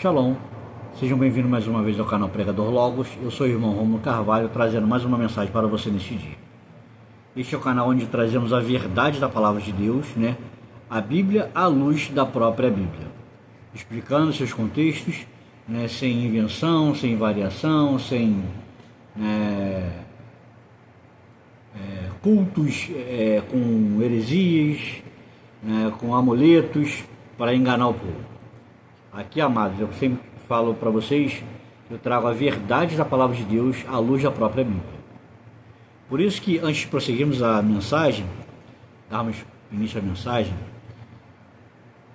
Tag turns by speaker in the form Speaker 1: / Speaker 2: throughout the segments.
Speaker 1: Shalom, sejam bem-vindos mais uma vez ao canal Pregador Logos. Eu sou o irmão Rômulo Carvalho, trazendo mais uma mensagem para você neste dia. Este é o canal onde trazemos a verdade da Palavra de Deus, a Bíblia à luz da própria Bíblia, explicando seus contextos, sem invenção, sem variação, sem cultos com heresias, com amuletos para enganar o povo. Aqui, amados, eu sempre falo para vocês que eu trago a verdade da Palavra de Deus à luz da própria Bíblia. Por isso que, antes de prosseguirmos a mensagem, darmos início à mensagem,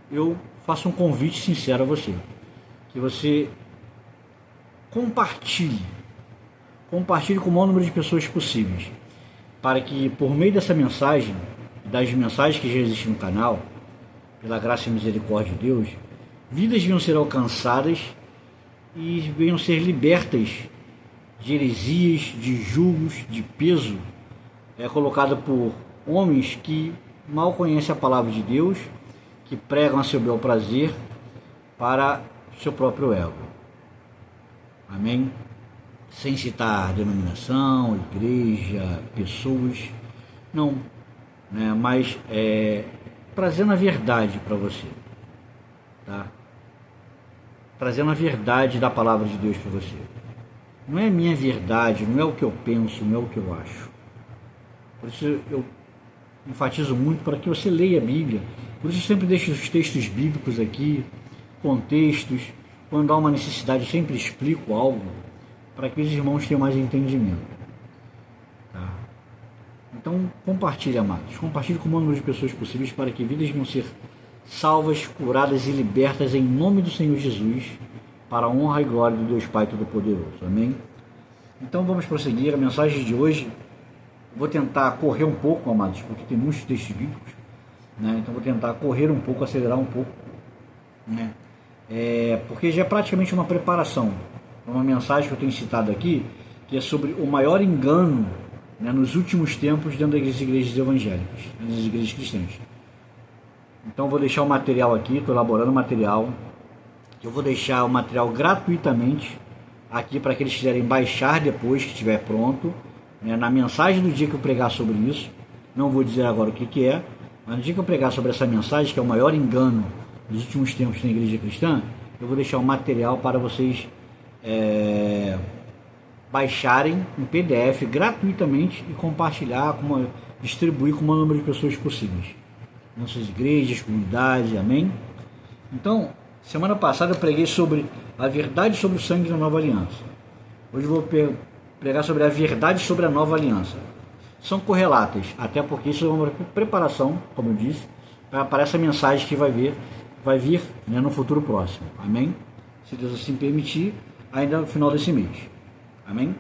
Speaker 1: eu faço um convite sincero a você, que você compartilhe com o maior número de pessoas possíveis, para que, por meio dessa mensagem, das mensagens que já existem no canal, pela graça e misericórdia de Deus, vidas venham ser alcançadas e venham ser libertas de heresias, de julgos, de peso colocado por homens que mal conhecem a palavra de Deus, que pregam a seu bel prazer para seu próprio ego. Amém? Sem citar denominação, igreja, pessoas, não, mas trazendo a verdade para você, tá? Trazendo a verdade da palavra de Deus para você. Não é minha verdade, não é o que eu penso, não é o que eu acho. Por isso eu enfatizo muito para que você leia a Bíblia. Por isso eu sempre deixo os textos bíblicos aqui, contextos. Quando há uma necessidade, eu sempre explico algo para que os irmãos tenham mais entendimento. Tá? Então, compartilhe, amados. Compartilhe com o maior número de pessoas possíveis para que vidas venham ser salvas, curadas e libertas em nome do Senhor Jesus, para a honra e glória do Deus Pai Todo-Poderoso. Amém? Então vamos prosseguir. A mensagem de hoje, vou tentar correr um pouco, amados, porque tem muitos textos bíblicos, então vou tentar correr um pouco, acelerar um pouco, porque já é praticamente uma preparação. Uma mensagem que eu tenho citado aqui, que é sobre o maior engano nos últimos tempos dentro das igrejas evangélicas, das igrejas cristãs. Então vou deixar o material aqui, estou elaborando o material. Eu vou deixar o material gratuitamente aqui para que eles quiserem baixar depois que estiver pronto, na mensagem do dia que eu pregar sobre isso. Não vou dizer agora o que é, mas no dia que eu pregar sobre essa mensagem, que é o maior engano dos últimos tempos na igreja cristã, eu vou deixar o material para vocês baixarem em PDF gratuitamente e compartilhar, distribuir com o maior número de pessoas possíveis. Nossas igrejas, comunidades, amém? Então, semana passada eu preguei sobre a verdade sobre o sangue da nova aliança. Hoje eu vou pregar sobre a verdade sobre a nova aliança. São correlatas, até porque isso é uma preparação, como eu disse, para essa mensagem que vai vir no futuro próximo. Amém? Se Deus assim permitir, ainda no final desse mês. Amém?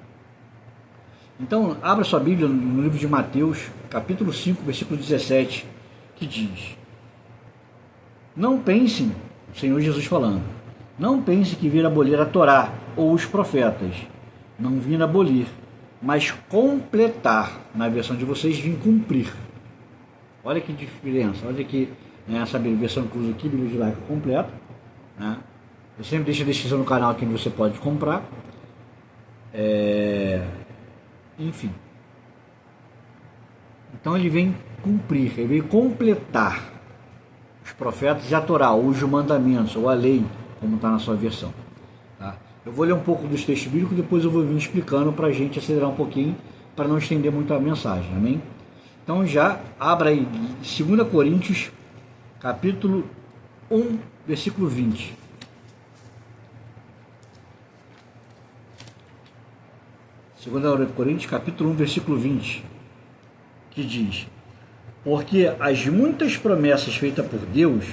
Speaker 1: Então, abra sua Bíblia no livro de Mateus, capítulo 5, versículo 17, que diz: não pensem, o Senhor Jesus falando, não pense que vir abolir a Torá ou os profetas. Não vim abolir, mas completar. Na versão de vocês, vim cumprir. Olha que diferença. Olha que essa versão que usa aqui, Bíblia Judaica completa. Eu sempre deixo a descrição no canal aqui onde você pode comprar. Enfim. Então ele vem cumprir, ele vem completar os profetas e a Torá, ou os mandamentos, ou a lei, como está na sua versão. Tá? Eu vou ler um pouco dos textos bíblicos, depois eu vou vir explicando para a gente acelerar um pouquinho, para não estender muito a mensagem, amém? Então já abra aí 2 Coríntios, capítulo 1, versículo 20. 2 Coríntios, capítulo 1, versículo 20, que diz: porque as muitas promessas feitas por Deus,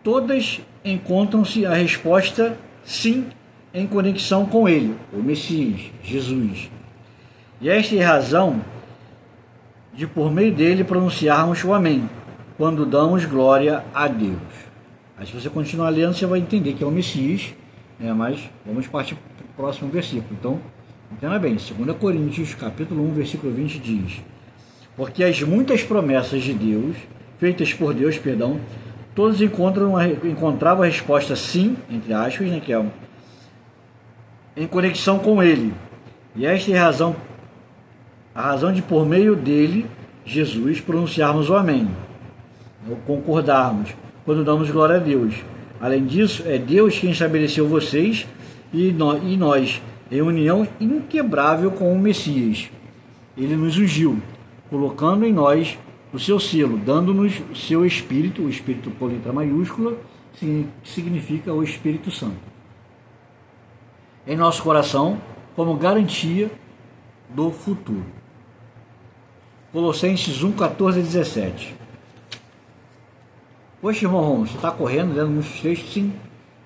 Speaker 1: todas encontram-se a resposta sim em conexão com Ele, o Messias, Jesus. E esta é a razão de por meio dele pronunciarmos o amém, quando damos glória a Deus. Aí se você continuar lendo, você vai entender que é o Messias, mas vamos partir para o próximo versículo. Então, entenda bem, 2 Coríntios, capítulo 1, versículo 20 diz: porque as muitas promessas de Deus, feitas por Deus, todos encontravam a resposta sim, entre aspas, né, que é em conexão com ele. E esta é a razão de, por meio dele, Jesus, pronunciarmos o amém, ou concordarmos, quando damos glória a Deus. Além disso, é Deus quem estabeleceu vocês e nós em união inquebrável com o Messias. Ele nos ungiu, colocando em nós o seu selo, dando-nos o seu Espírito, o Espírito por letra maiúscula, que significa o Espírito Santo, em nosso coração, como garantia do futuro. Colossenses 1, 14 e 17. Poxa, irmão Romulo, você está correndo, lendo muitos textos? Sim,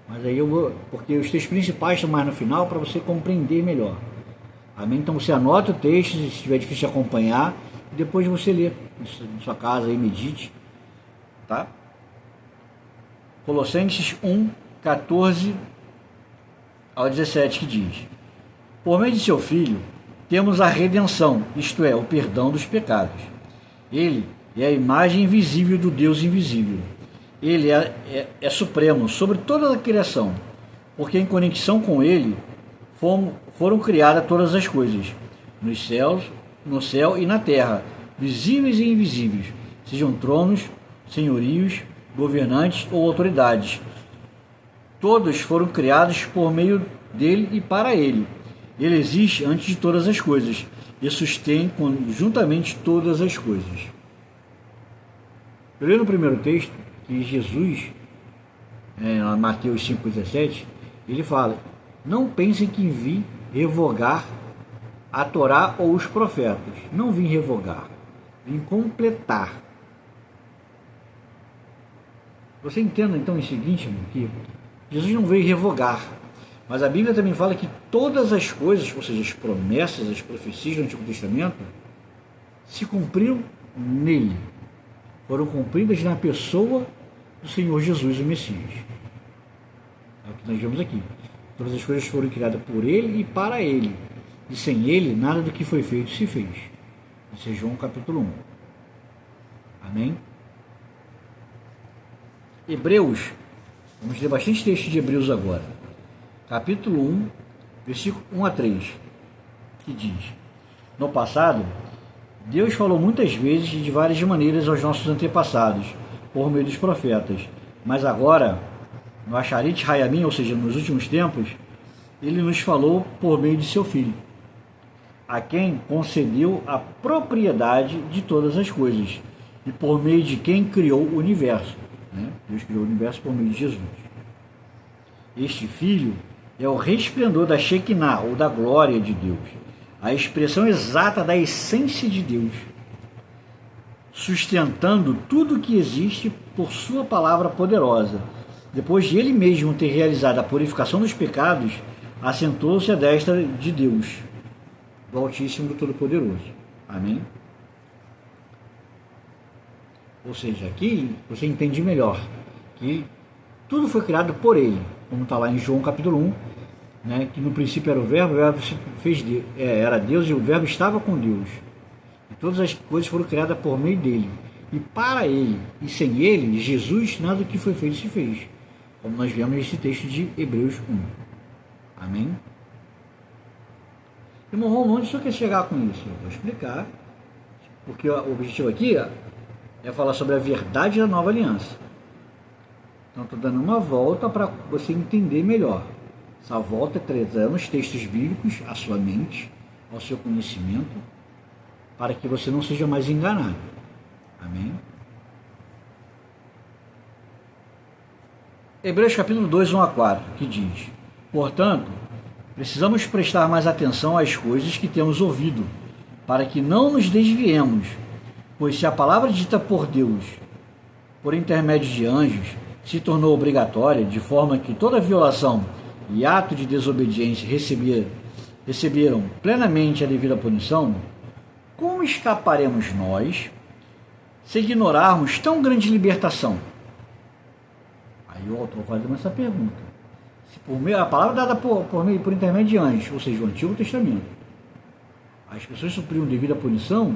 Speaker 1: mas aí eu vou, porque os textos principais estão mais no final para você compreender melhor. Amém? Então você anota o texto, se estiver difícil de acompanhar, e depois você lê em sua casa e medite. Tá? Colossenses 1, 14 ao 17, que diz: por meio de seu Filho, temos a redenção, isto é, o perdão dos pecados. Ele é a imagem invisível do Deus invisível. Ele é supremo sobre toda a criação, porque em conexão com ele foram criadas todas as coisas, nos céus, no céu e na terra, visíveis e invisíveis, sejam tronos, senhorios, governantes ou autoridades. Todos foram criados por meio dele e para ele. Ele existe antes de todas as coisas e sustém conjuntamente todas as coisas. Eu li no primeiro texto que Jesus, Mateus 5,17, ele fala: não pensem que vim revogar a Torá ou os profetas. Não vim revogar, vim completar. Você entenda então o seguinte, irmão, que Jesus não veio revogar, mas a Bíblia também fala que todas as coisas, ou seja, as promessas, as profecias do Antigo Testamento, se cumpriram nele, foram cumpridas na pessoa do Senhor Jesus, o Messias. É o que nós vemos aqui. Todas as coisas foram criadas por ele e para ele, e sem ele nada do que foi feito se fez. Isso é João capítulo 1. Amém? Hebreus, vamos ler bastante texto de Hebreus agora. Capítulo 1, versículo 1 a 3, que diz: no passado, Deus falou muitas vezes e de várias maneiras aos nossos antepassados, por meio dos profetas, mas agora, no Acharit Hayamim, ou seja, nos últimos tempos, ele nos falou por meio de seu Filho, a quem concedeu a propriedade de todas as coisas, e por meio de quem criou o universo. Deus criou o universo por meio de Jesus. Este Filho é o resplendor da Shekinah, ou da glória de Deus, a expressão exata da essência de Deus, sustentando tudo que existe por sua palavra poderosa. Depois de ele mesmo ter realizado a purificação dos pecados, assentou-se à destra de Deus, do Altíssimo, do Todo-Poderoso. Amém? Ou seja, aqui você entende melhor que tudo foi criado por ele, como está lá em João capítulo 1, que no princípio era o Verbo se fez era Deus e o Verbo estava com Deus. E todas as coisas foram criadas por meio dele e para ele. E sem ele, Jesus, nada do que foi feito se fez. Como nós vemos nesse texto de Hebreus 1. Amém? Irmão Romulo, onde o senhor quer chegar com isso? Eu vou explicar. Porque o objetivo aqui é falar sobre a verdade da nova aliança. Então estou dando uma volta para você entender melhor. Essa volta é trazendo os textos bíblicos à sua mente, ao seu conhecimento, para que você não seja mais enganado. Amém? Hebreus capítulo 2, 1 a 4, que diz: portanto, precisamos prestar mais atenção às coisas que temos ouvido, para que não nos desviemos, pois se a palavra dita por Deus, por intermédio de anjos, se tornou obrigatória, de forma que toda violação e ato de desobediência receberam plenamente a devida punição, como escaparemos nós se ignorarmos tão grande libertação? Aí o autor faz essa pergunta. Se a palavra dada por intermédio de anjos, ou seja, o Antigo Testamento, as pessoas sofriam devida punição,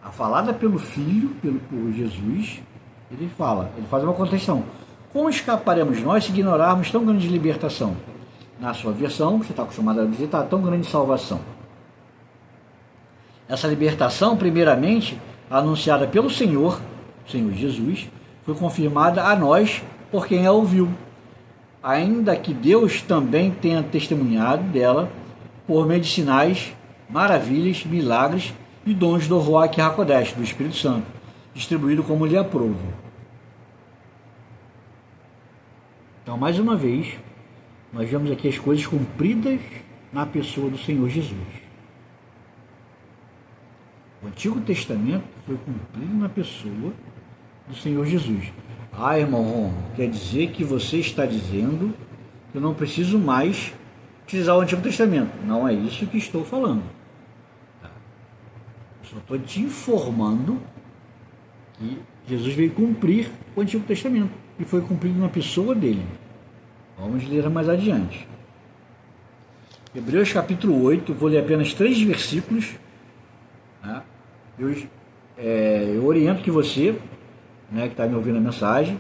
Speaker 1: a falada pelo Filho, por Jesus, Ele faz uma contestação. Como escaparemos nós se ignorarmos tão grande libertação? Na sua versão, você está acostumado a visitar, tão grande salvação. Essa libertação, primeiramente, anunciada pelo Senhor Jesus, foi confirmada a nós por quem a ouviu, ainda que Deus também tenha testemunhado dela por meio de sinais, maravilhas, milagres e dons do Ruach HaKodesh, do Espírito Santo, distribuído como lhe aprouve. Então, mais uma vez, nós vemos aqui as coisas cumpridas na pessoa do Senhor Jesus. O Antigo Testamento foi cumprido na pessoa do Senhor Jesus. Ah, irmão Ron, quer dizer que você está dizendo que eu não preciso mais utilizar o Antigo Testamento. Não é isso que estou falando. Eu só estou te informando que Jesus veio cumprir o Antigo Testamento e foi cumprido na pessoa dele. Vamos ler mais adiante. Hebreus capítulo 8, vou ler apenas 3 versículos. Tá? Eu oriento que você, que está me ouvindo a mensagem,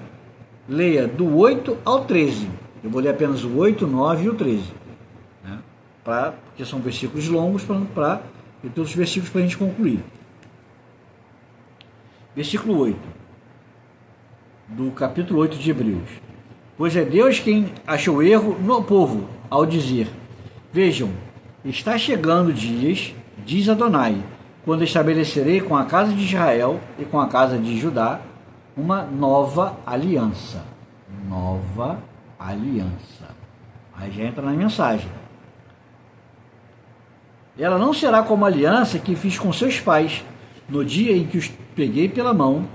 Speaker 1: leia do 8 ao 13. Eu vou ler apenas o 8, o 9 e o 13. Porque são versículos longos para ter todos os versículos para a gente concluir. Versículo 8 do capítulo 8 de Hebreus. Pois é Deus quem achou erro no povo, ao dizer: vejam, está chegando dias, diz Adonai, quando estabelecerei com a casa de Israel e com a casa de Judá uma nova aliança. Nova aliança. Aí já entra na mensagem. Ela não será como a aliança que fiz com seus pais, no dia em que os peguei pela mão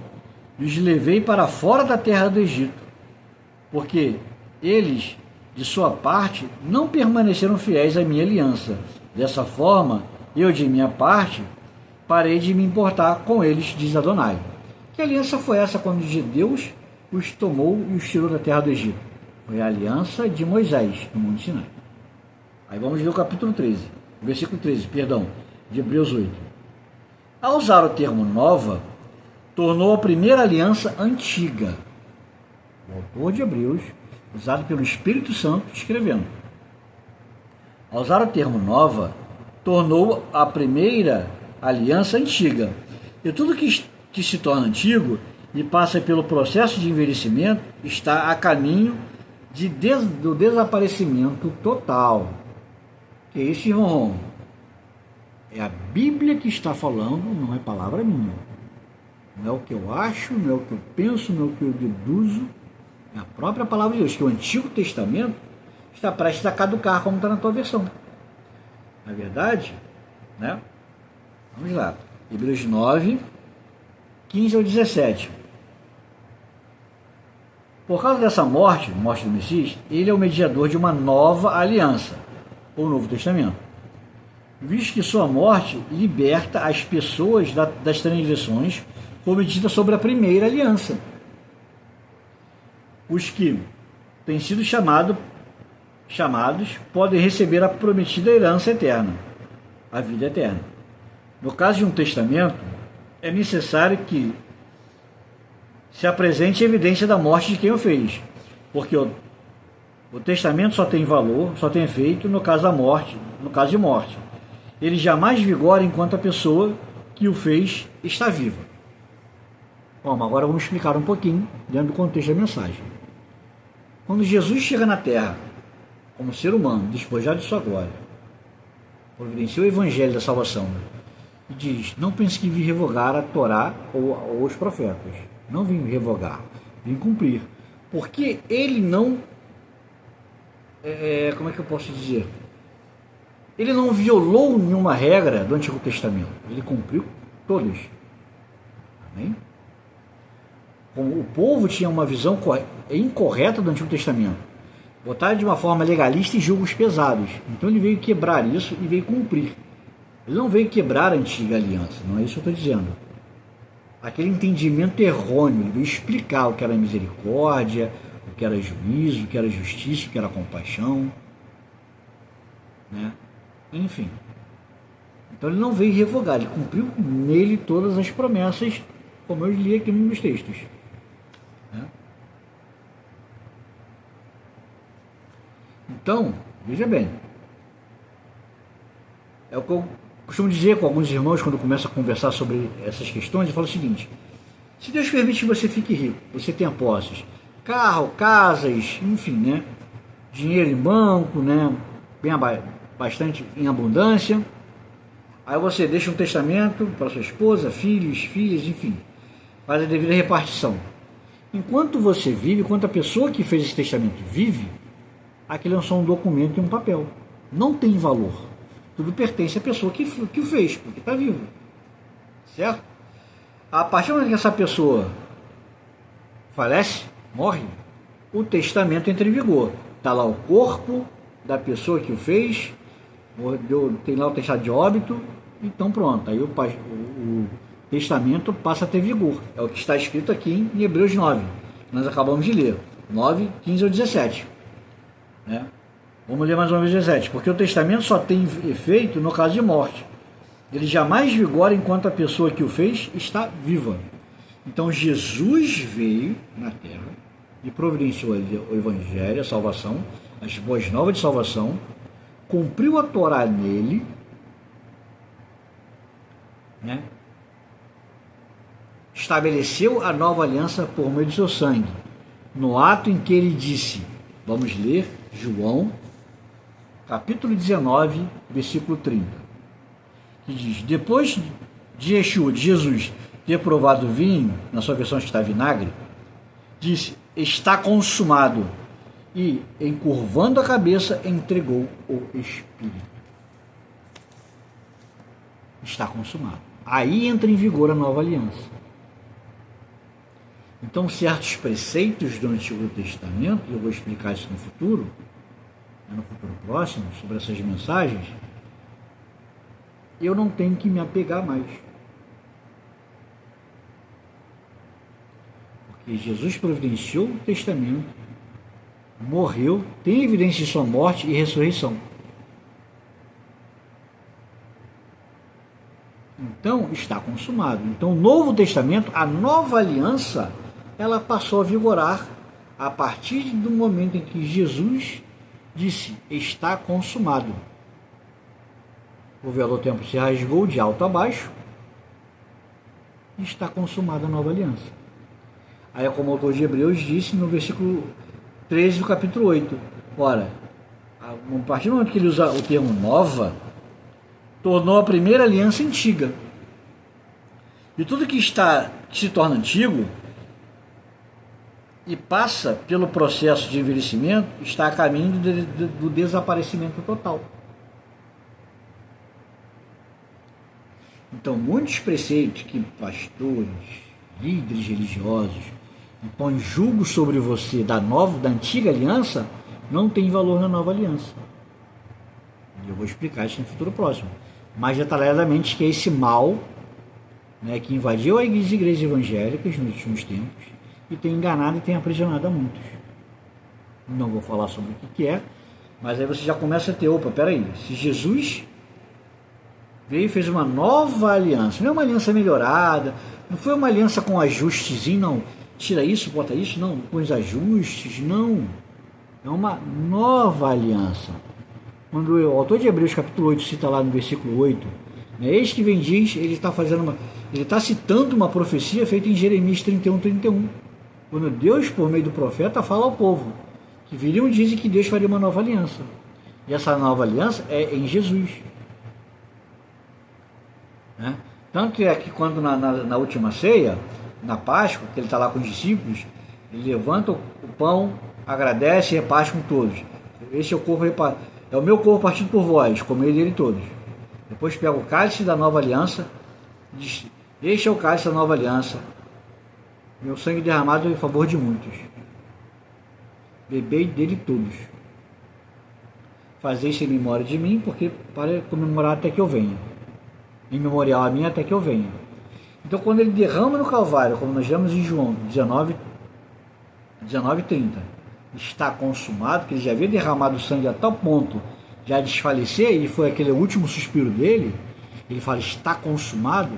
Speaker 1: e os levei para fora da terra do Egito, porque eles, de sua parte, não permaneceram fiéis à minha aliança. Dessa forma, eu, de minha parte, parei de me importar com eles, diz Adonai. Que aliança foi essa quando Deus os tomou e os tirou da terra do Egito? Foi a aliança de Moisés, no Monte Sinai. Aí vamos ver o capítulo 13, versículo 13, de Hebreus 8. Ao usar o termo nova, tornou a primeira aliança antiga. O autor de Hebreus, usado pelo Espírito Santo, escrevendo. Ao usar o termo nova, tornou a primeira aliança antiga. E tudo que se torna antigo e passa pelo processo de envelhecimento está a caminho do desaparecimento total. Que é isso, irmão? É a Bíblia que está falando, não é palavra minha. Não é o que eu acho, não é o que eu penso, não é o que eu deduzo. É a própria palavra de Deus, que o Antigo Testamento está prestes a caducar, como está na tua versão. Na verdade, Vamos lá. Hebreus 9, 15 ao 17. Por causa dessa morte do Messias, ele é o mediador de uma nova aliança, ou Novo Testamento, visto que sua morte liberta as pessoas das transgressões cometidas sobre a primeira aliança. Os que têm sido chamados podem receber a prometida herança eterna, a vida eterna. No caso de um testamento, é necessário que se apresente evidência da morte de quem o fez, porque o testamento só tem valor, só tem efeito no caso da morte, no caso de morte. Ele jamais vigora enquanto a pessoa que o fez está viva. Bom, agora vamos explicar um pouquinho dentro do contexto da mensagem. Quando Jesus chega na Terra, como ser humano, despojado de sua glória, providenciou o Evangelho da salvação, e diz: não pense que vim revogar a Torá ou os profetas. Não vim revogar, vim cumprir. Porque ele não... como é que eu posso dizer? Ele não violou nenhuma regra do Antigo Testamento. Ele cumpriu todas. Amém? Como o povo tinha uma visão incorreta do Antigo Testamento, botaram de uma forma legalista e julgos pesados. Então ele veio quebrar isso e veio cumprir. Ele não veio quebrar a antiga aliança, não é isso que eu estou dizendo. Aquele entendimento errôneo, ele veio explicar o que era misericórdia, o que era juízo, o que era justiça, o que era compaixão, Enfim. Então ele não veio revogar, ele cumpriu nele todas as promessas, como eu li aqui nos textos. Então, veja bem, é o que eu costumo dizer com alguns irmãos quando começo a conversar sobre essas questões. Eu falo o seguinte: se Deus permite que você fique rico, você tenha posses, carro, casas, enfim, né, dinheiro em banco, né, bem bastante em abundância, aí você deixa um testamento para sua esposa, filhos, filhas, enfim, faz a devida repartição. Enquanto você vive, enquanto a pessoa que fez esse testamento vive, aquilo é só um documento e um papel. Não tem valor. Tudo pertence à pessoa que o fez, porque está vivo. Certo? A partir do momento que essa pessoa falece, morre, o testamento entra em vigor. Está lá o corpo da pessoa que o fez, tem lá o testado de óbito, então pronto. Aí o testamento passa a ter vigor. É o que está escrito aqui em Hebreus 9, que nós acabamos de ler. 9, 15 ou 17. Né? Vamos ler mais uma vez 17. Porque o testamento só tem efeito no caso de morte. Ele jamais vigora enquanto a pessoa que o fez está viva. Então Jesus veio na terra e providenciou o evangelho, a salvação, as boas novas de salvação, cumpriu a Torá nele, né? Estabeleceu a nova aliança por meio do seu sangue, no ato em que ele disse, vamos ler João, capítulo 19, versículo 30, que diz: depois de Yeshua, de Jesus, ter provado o vinho, na sua versão está vinagre, disse, está consumado, e, encurvando a cabeça, entregou o Espírito. Está consumado. Aí entra em vigor a nova aliança. Então, certos preceitos do Antigo Testamento, e eu vou explicar isso no futuro próximo, sobre essas mensagens, eu não tenho que me apegar mais. Porque Jesus providenciou o testamento, morreu, tem evidência de sua morte e ressurreição. Então, está consumado. Então, o Novo Testamento, a nova aliança, ela passou a vigorar a partir do momento em que Jesus disse, está consumado. O véu do templo se rasgou de alto a baixo e está consumada a nova aliança. Aí, como o autor de Hebreus disse no versículo 13 do capítulo 8, ora, a partir do momento que ele usa o termo nova, tornou a primeira aliança antiga. E tudo que se torna antigo e passa pelo processo de envelhecimento está a caminho do desaparecimento total. Então, muitos preceitos que pastores, líderes religiosos impõem julgo sobre você da antiga aliança não tem valor na nova aliança. E eu vou explicar isso no futuro próximo. Mais detalhadamente, que é esse mal, né, que invadiu as igrejas evangélicas nos últimos tempos e tem enganado e tem aprisionado a muitos. Não vou falar sobre o que é, mas aí você já começa a ter, peraí, se Jesus veio e fez uma nova aliança, não é uma aliança melhorada, não foi uma aliança com ajustezinho, não, tira isso, bota isso, não, com os ajustes, não, é uma nova aliança. Quando o autor de Hebreus capítulo 8 cita lá no versículo 8, né, eis que vem diz, ele está citando uma profecia feita em Jeremias 31, quando Deus, por meio do profeta, fala ao povo que viriam dizem que Deus faria uma nova aliança. E essa nova aliança é em Jesus. Né? Tanto é que quando na última ceia, na Páscoa, que ele está lá com os discípulos, ele levanta o pão, agradece e reparte com todos. Esse é o meu corpo partido por vós, comei dele todos. Depois pega o cálice da nova aliança, diz, este é o cálice da nova aliança, meu sangue derramado em favor de muitos. Bebei dele todos. Fazei isso em memória de mim, porque para comemorar até que eu venha. Em memorial a mim até que eu venha. Então, quando ele derrama no Calvário, como nós vemos em João 19:30, está consumado, que ele já havia derramado o sangue a tal ponto já desfalecer, e foi aquele último suspiro dele, ele fala, está consumado,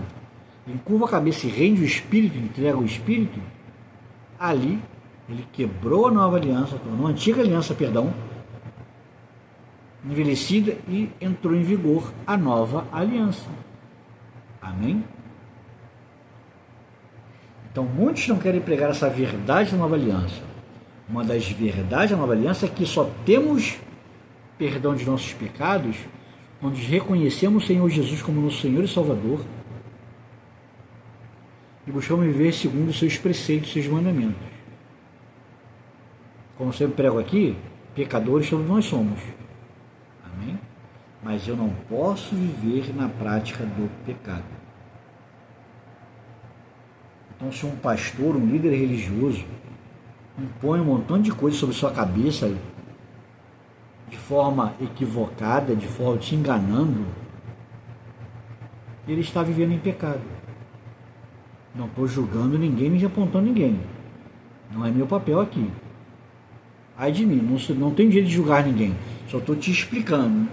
Speaker 1: ele curva a cabeça e rende o Espírito, entrega o Espírito, ali ele quebrou a nova aliança, tornou a antiga aliança, envelhecida e entrou em vigor a nova aliança. Amém? Então, muitos não querem pregar essa verdade da nova aliança. Uma das verdades da nova aliança é que só temos perdão de nossos pecados quando reconhecemos o Senhor Jesus como nosso Senhor e Salvador e buscamos viver segundo os seus preceitos, seus mandamentos. Como eu sempre prego aqui, pecadores todos nós somos. Amém? Mas eu não posso viver na prática do pecado. Então, se um pastor, um líder religioso, impõe um montão de coisas sobre sua cabeça de forma equivocada, de forma te enganando, ele está vivendo em pecado. Não estou julgando ninguém, nem apontando ninguém. Não é meu papel aqui. Ai de mim, não tenho direito de julgar ninguém. Só estou te explicando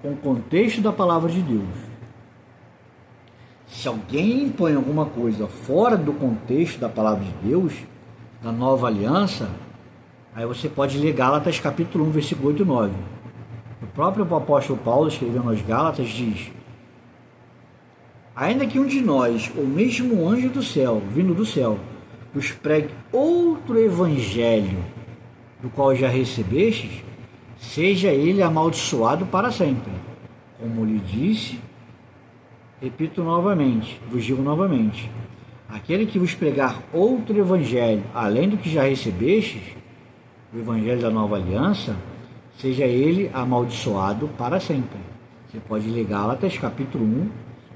Speaker 1: com o contexto da palavra de Deus. Se alguém impõe alguma coisa fora do contexto da palavra de Deus, da nova aliança, aí você pode ler Gálatas capítulo 1, versículo 8 e 9. O próprio apóstolo Paulo, escrevendo aos Gálatas, diz: ainda que um de nós, ou mesmo um anjo do céu, vindo do céu, vos pregue outro evangelho, do qual já recebestes, seja ele amaldiçoado para sempre. Como lhe disse, repito novamente, vos digo novamente, aquele que vos pregar outro evangelho, além do que já recebestes, o evangelho da nova aliança, seja ele amaldiçoado para sempre. Você pode ler Gálatas capítulo 1,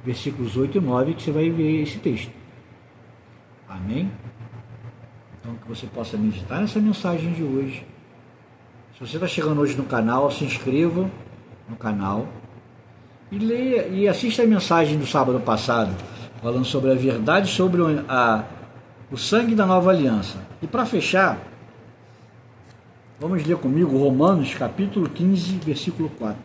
Speaker 1: versículos 8 e 9, que você vai ver esse texto. Amém? Então, que você possa meditar nessa mensagem de hoje. Se você está chegando hoje no canal, se inscreva no canal e leia e assista a mensagem do sábado passado, falando sobre a verdade sobre o sangue da nova aliança. E para fechar, vamos ler comigo Romanos capítulo 15, versículo 4.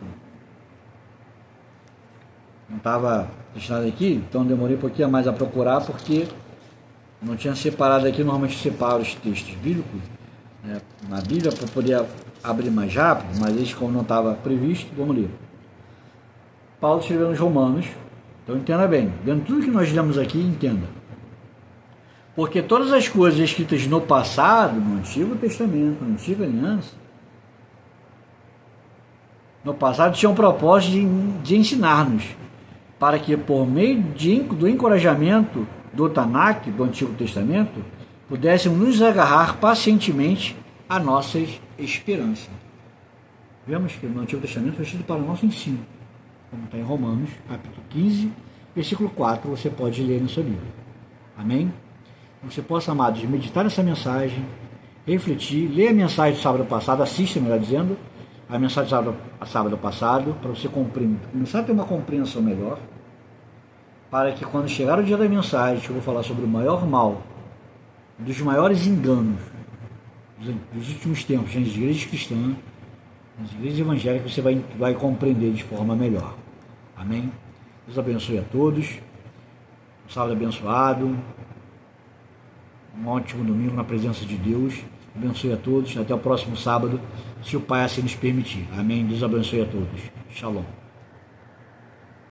Speaker 1: Não estava destinado aqui, então demorei um pouquinho mais a procurar, porque não tinha separado aqui. Normalmente eu separo os textos bíblicos, né, na Bíblia, para poder abrir mais rápido, mas esse, como não estava previsto, vamos ler. Paulo escreveu nos Romanos, então entenda bem, vendo tudo que nós lemos aqui, entenda. Porque todas as coisas escritas no passado, no Antigo Testamento, na Antiga Aliança, no passado tinham o propósito de ensinar-nos, para que por meio do encorajamento do Tanakh, do Antigo Testamento, pudéssemos nos agarrar pacientemente a nossas esperanças. Vemos que no Antigo Testamento foi escrito para o nosso ensino, como está em Romanos, capítulo 15, versículo 4, você pode ler na sua Bíblia. Amém? Você possa, amados, meditar nessa mensagem, refletir, ler a mensagem do sábado passado, assista, melhor dizendo, a mensagem do sábado passado, para você começar a ter uma compreensão melhor, para que quando chegar o dia da mensagem, que eu vou falar sobre o maior mal, um dos maiores enganos dos últimos tempos nas igrejas cristãs, nas igrejas evangélicas, você vai compreender de forma melhor. Amém? Deus abençoe a todos, um sábado abençoado, um ótimo domingo na presença de Deus. Abençoe a todos, até o próximo sábado, se o Pai assim nos permitir. Amém? Deus abençoe a todos. Shalom.